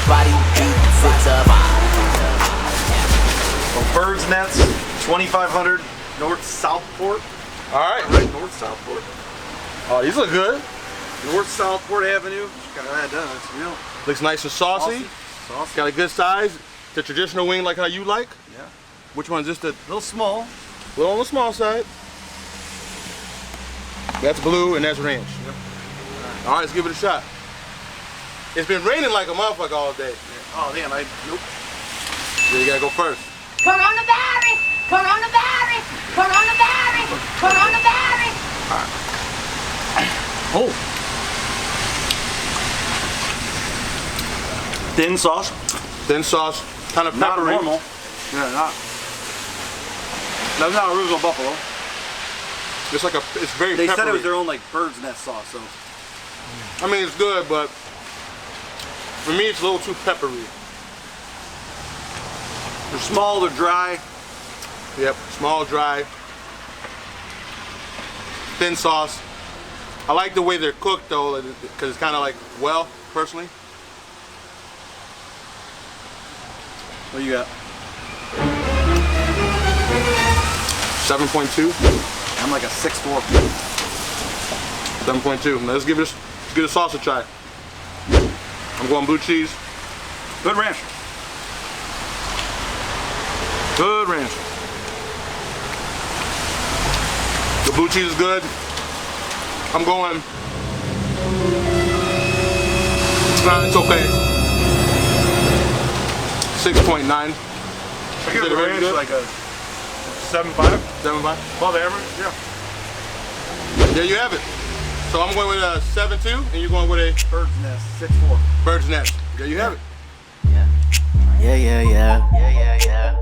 body beats, it's a Well, Bird's Nest, 2500 North Southport. All right. Right, North Southport. Oh, these look good. North Southport Avenue. Got that done. It's real. Looks nice and saucy. Saucy. Got a good size. The traditional wing like how you like. Yeah. Which one's just a Little small. little on the small side? That's blue and that's ranch. Yep. All right, let's give it a shot. It's been raining like a motherfucker all day. Oh, damn. Nope. Yeah, you gotta go first. Coronavirus! Coronavirus! Coronavirus! Coronavirus! Oh. Thin sauce. Thin sauce, kind of Not peppery. normal. Yeah, not. That's not original buffalo. It's like it's very They peppery. said it was their own like Bird's Nest sauce, so. I mean, it's good, but for me, it's a little too peppery. They're small, they're dry. Yep, small, dry, thin sauce. I like the way they're cooked though, because it's kind of like, well, personally. What you got? 7.2. I'm like a 6'4". 7.2. Let's give a sauce a try. I'm going blue cheese. Good ranch. Good ranch. The blue cheese is good. I'm going. It's okay. 6.9. I give the ranch like a 7.5. 7.5. Above average, yeah. There you have it. So I'm going with a 7.2, and you're going with a Bird's Nest, 6'4". Bird's Nest. There you have it. yeah, yeah, yeah, yeah, yeah, yeah.